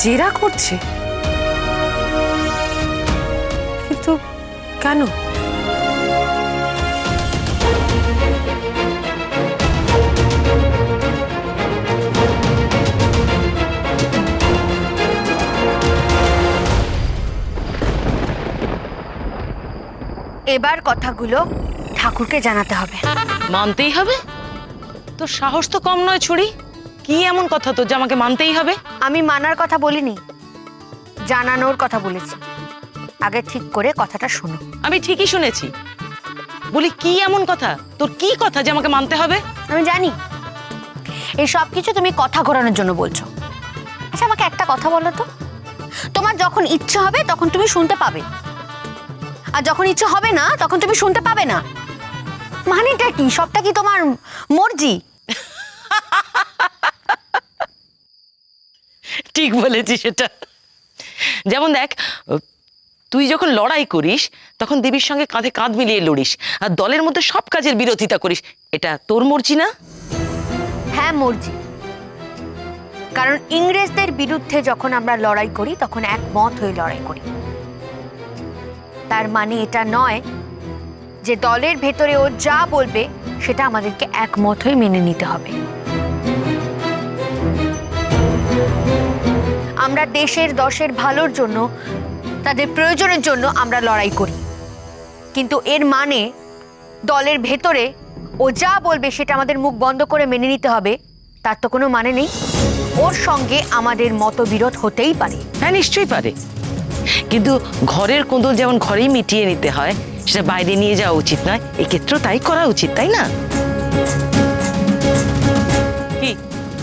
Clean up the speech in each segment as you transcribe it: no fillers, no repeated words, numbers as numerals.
জেরা করছে, কিন্তু কেন? এবার কথাগুলো ঠাকুরকে জানাতে হবে। মানতেই হবে? তোর সাহস তো কম নয় ছুরি। কি এমন কথা তোর যে আমাকে মানতেই হবে? আমি মানার কথা বলিনি, জানানোর কথা বলেছি। আগে ঠিক করে কথাটা শোনো। আমি ঠিকই শুনেছি। বলি কি এমন কথা, তোর কি কথা যে আমাকে মানতে হবে? আমি জানি এই সব কিছু তুমি কথা ঘোরানোর জন্য বলছো। আচ্ছা আমাকে একটা কথা বলো তো, তোমার যখন ইচ্ছা হবে তখন তুমি শুনতে পাবে, আর যখন ইচ্ছা হবে না তখন তুমি শুনতে পাবে না। মানেটা কি? সবটা কি তোমার মর্জি? ঠিক বলেছিস সেটা। যেমন দেখ, তুই যখন লড়াই করিস তখন দেবীর সঙ্গে কাঁধে কাঁধ মিলিয়ে লড়িস, আর দলের মধ্যে সব কাজের বিরোধিতা করিস। এটা তোর মর্জি না? হ্যাঁ মর্জি। কারণ ইংরেজদের বিরুদ্ধে যখন আমরা লড়াই করি তখন একমত হয়ে লড়াই করি। তার মানে এটা নয় যে দলের ভেতরে ও যা বলবে সেটা আমাদেরকে একমত হয়ে মেনে নিতে হবে। আমরা দেশের দশের ভালোর জন্য, তাদের প্রয়োজনের জন্য আমরা লড়াই করি, কিন্তু এর মানে দলের ভেতরে ও যা বলবে সেটা আমাদের মুখ বন্ধ করে মেনে নিতে হবে, তার তো কোনো মানে নেই। ওর সঙ্গে আমাদের মতবিরোধ হতেই পারে। হ্যাঁ নিশ্চয়ই পারে, কিন্তু ঘরের কোঁদল যেমন ঘরেই মিটিয়ে নিতে হয়, সেটা বাইরে নিয়ে যাওয়া উচিত নয়। এক্ষেত্রেও তাই করা উচিত, তাই না? কি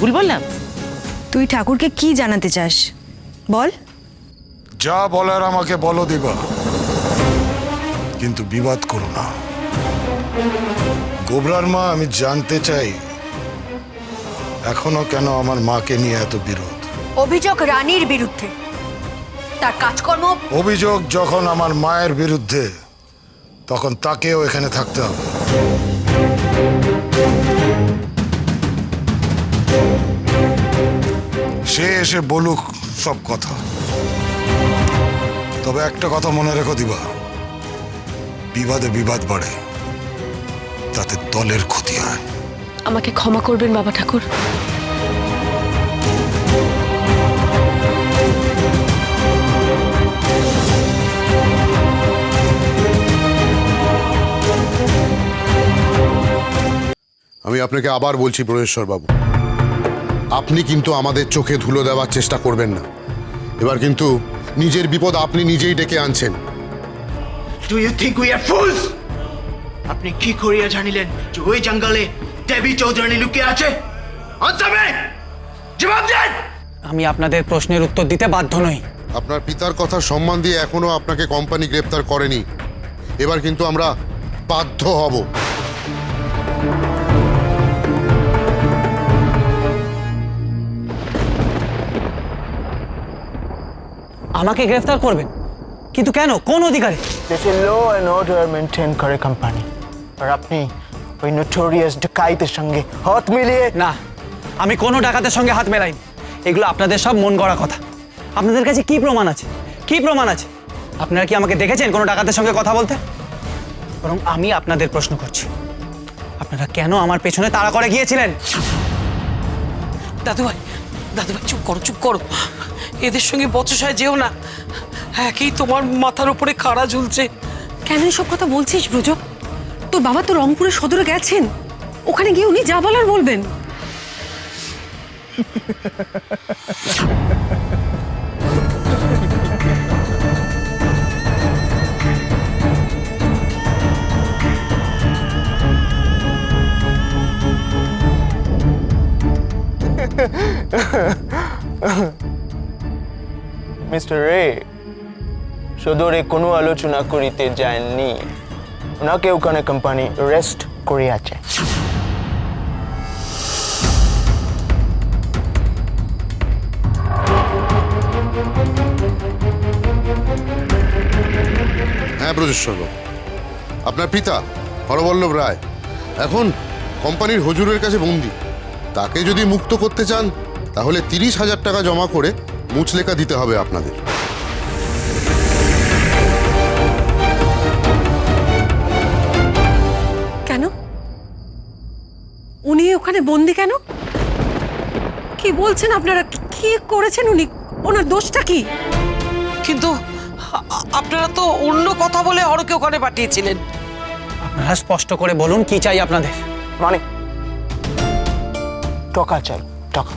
ভুল বললাম? তুই ঠাকুরকে কি জানাতে চাস বল। যা বলার আমাকে বলো দিবা, কিন্তু বিবাদ করো না। গোবরার মা, আমি জানতে চাই এখনো কেন আমার মাকে নিয়ে এত বিরোধ? অভিযোগ রানীর বিরুদ্ধে, তার কাজকর্ম। অভিযোগ যখন আমার মায়ের বিরুদ্ধে, তখন তাকেও এখানে থাকতে হবে। সে এসে বলুক সব কথা, তবে একটা কথা মনে রেখো দিবা, বিবাদে বিবাদ বাড়ে, তাতে দলের ক্ষতি হয়। আমাকে ক্ষমা করবেন বাবা ঠাকুর। আমি আপনাকে আবার বলছি প্রহেশ্বর বাবু, আপনি কিন্তু আমাদের চোখে ধুলো দেওয়ার চেষ্টা করবেন না। এবার কিন্তু নিজের বিপদ আপনি নিজেই ডেকে আনছেন। Do you think we are fools? আপনি কি করিয়া জানিলেন যে ওই জঙ্গলে দেবী চৌধুরানী লুকিয়ে আছে? Answer me! জবাব দেন! আমি আপনাদের প্রশ্নের উত্তর দিতে বাধ্য নই। আপনার পিতার কথা সম্মান দিয়ে এখনো আপনাকে কোম্পানি গ্রেপ্তার করেনি। এবার কিন্তু আমরা বাধ্য হব। আমাকে গ্রেফতার করবেন? কিন্তু কেন, কোন অধিকারে? দেশে ল অ্যান্ড অর্ডার মেনটেন করে কোম্পানি, আর আপনি ওই নোটোরিয়াস ডাকাইতের সঙ্গে হাত মিলিয়ে। না, আমি কোনো ডাকাতের সঙ্গে হাত মেলাইনি। এগুলো আপনাদের সব মন গড়া কথা। আপনাদের কাছে কি প্রমাণ আছে? কি প্রমাণ আছে? আপনারা কি আমাকে দেখেছেন কোনো ডাকাতের সঙ্গে কথা বলতে? বরং আমি আপনাদের প্রশ্ন করছি, আপনারা কেন আমার পেছনে তাড়া করে গিয়েছিলেন? দাদুভাই, দাদুভাই চুপ করো, চুপ করো। এদের সঙ্গে বচসায় যেও না। একেই তোমার মাথার উপরে খাড়া ঝুলছে। কেন এসব কথা বলছিস ব্রজ? তোর বাবা তো রংপুরের সদরে গেছেন, ওখানে গিয়ে উনি যা বলার বলবেন। মিস্টার রে সদরে কোনো আলোচনা করিতে যাননি, ওনাকে ওখানে কোম্পানি রেস্ট করিয়াছে। হ্যাঁ ব্রজেশ্বর বাবু, আপনার পিতা হরবল্লভ রায় এখন কোম্পানির হুজুরের কাছে বন্দী। তাকে যদি মুক্ত করতে চান তাহলে 30,000 টাকা জমা করে মুচলেকা দিতে হবে আপনাদের। কেন উনি ওখানে বন্দি কেন? কি বলছেন আপনারা? কি করেছেন উনি? ওনার দোষটা কি? কিন্তু আপনারা তো অন্য কথা বলে অরকে ওখানে পাঠিয়েছিলেন। আপনারা স্পষ্ট করে বলুন কি চাই আপনাদের। মানে টাকা চাই, টাকা।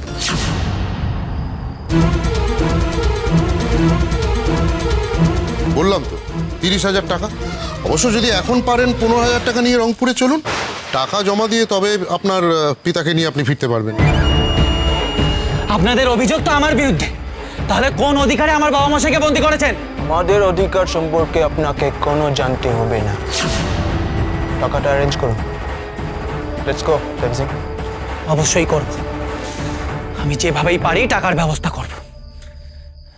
বললাম তো 30,000 টাকা। অবশ্য যদি এখন পারেন 15,000 টাকা নিয়ে রংপুরে চলুন, টাকা জমা দিয়ে তবে আপনার পিতাকে নিয়ে আপনি ফিরতে পারবেন। আপনাদের অভিযোগ তো আমার বিরুদ্ধে, তাহলে কোন অধিকারে আমার বাবা মশাইকে বন্দি করেছেন? আমাদের অধিকার সম্পর্কে আপনাকে কোনো জানতে হবে না। টাকাটা অ্যারেঞ্জ করুন। Let's go দেবজি। অবশ্যই করব। আমি যেভাবেই পারি টাকার ব্যবস্থা করব।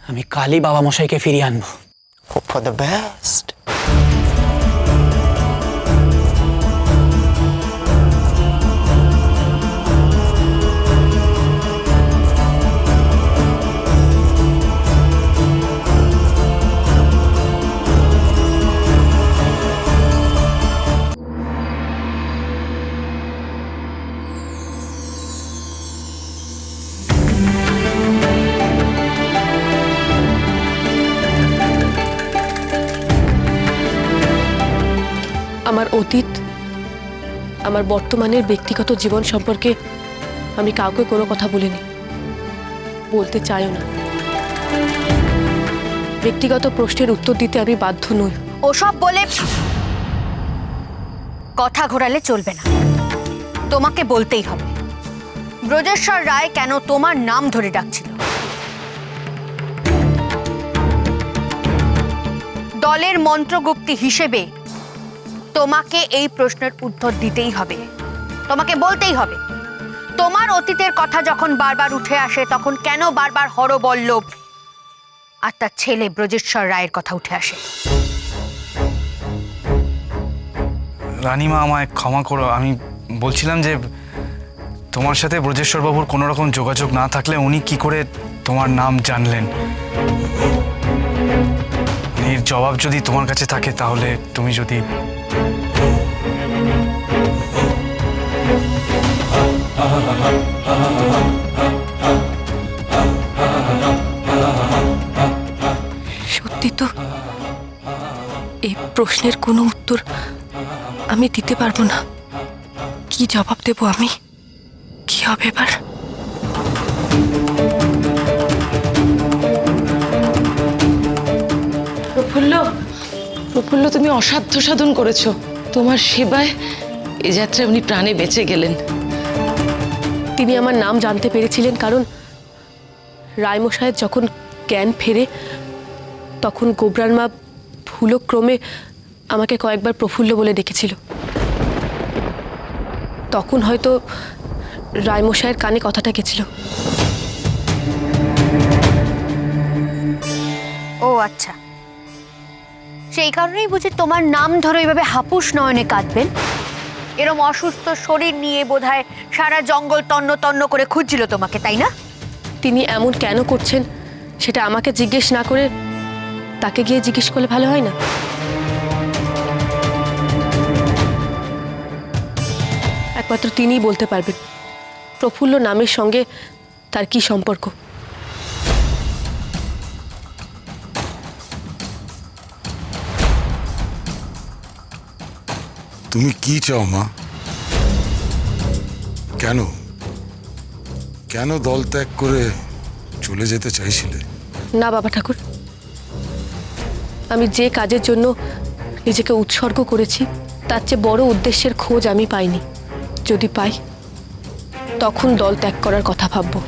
আমি কালই বাবা মশাইকে ফিরিয়ে আনবো। Hope for the best. আমার অতীত, আমার বর্তমানের ব্যক্তিগত জীবন সম্পর্কে আমি কাউকে কোনো কথা বলিনি, বলতে চাইও না। ব্যক্তিগত প্রশ্নের উত্তর দিতে আমি বাধ্য নই। ওসব বলে কথা ঘোরালে চলবে না, তোমাকে বলতেই হবে ব্রজেশ্বর রায় কেন তোমার নাম ধরে ডাকছিল। দলের মন্ত্রগুপ্তি হিসেবে তোমাকে এই প্রশ্নের উত্তর দিতেই হবে, তোমাকে বলতেই হবে। তোমার অতীতের কথা যখন বারবার উঠে আসে তখন কেন বারবার হরবল্লভ আর তার ছেলে ব্রজেশ্বর রায়ের কথা উঠে আসে? রানীমা, আমায় ক্ষমা করো। আমি বলছিলাম যে তোমার সাথে ব্রজেশ্বর বাবুর কোনো রকম যোগাযোগ না থাকলে উনি কি করে তোমার নাম জানলেন? এর জবাব যদি তোমার কাছে থাকে তাহলে তুমি যদি সত্যি তো এই প্রশ্নের কোনো উত্তর আমি দিতে পারবো না। কি জবাব দেব আমি? কি হবে এবার? প্রফুল্ল, প্রফুল্ল, তুমি অসাধ্য সাধন করেছো। তোমার সেবায় এ যাত্রায় উনি প্রাণে বেঁচে গেলেন। তিনি আমার নাম জানতে পেরেছিলেন কারণ রায়মশায়ের যখন জ্ঞান ফেরে তখন গোবরার মা ভুলক্রমে আমাকে কয়েকবার প্রফুল্ল বলে ডেকেছিল। তখন হয়তো রায়মশায়ের কানে কথাটা গেছিল। ও আচ্ছা, সেই কারণেই বুঝি তোমার নাম ধরে এইভাবে হাপুস নয়নে কাঁদবেন। এরম অসুস্থ শরীর নিয়ে বোধহয় সারা জঙ্গল তন্ন তন্ন করে খুঁজছিল তোমাকে, তাই না? তিনি এমন কেন করছেন সেটা আমাকে জিজ্ঞেস না করে তাকে গিয়ে জিজ্ঞেস করলে ভালো হয় না? একমাত্র তিনিই বলতে পারবেন প্রফুল্ল নামের সঙ্গে তার কি সম্পর্ক। তুমি কি চাও মা? কেন কেন দল ত্যাগ করে চলে যেতে চাইছিলে? না বাবা ঠাকুর, আমি যে কাজের জন্য নিজেকে উৎসর্গ করেছি তার চেয়ে বড় উদ্দেশ্যের খোঁজ আমি পাইনি। যদি পাই তখন দল ত্যাগ করার কথা ভাববো।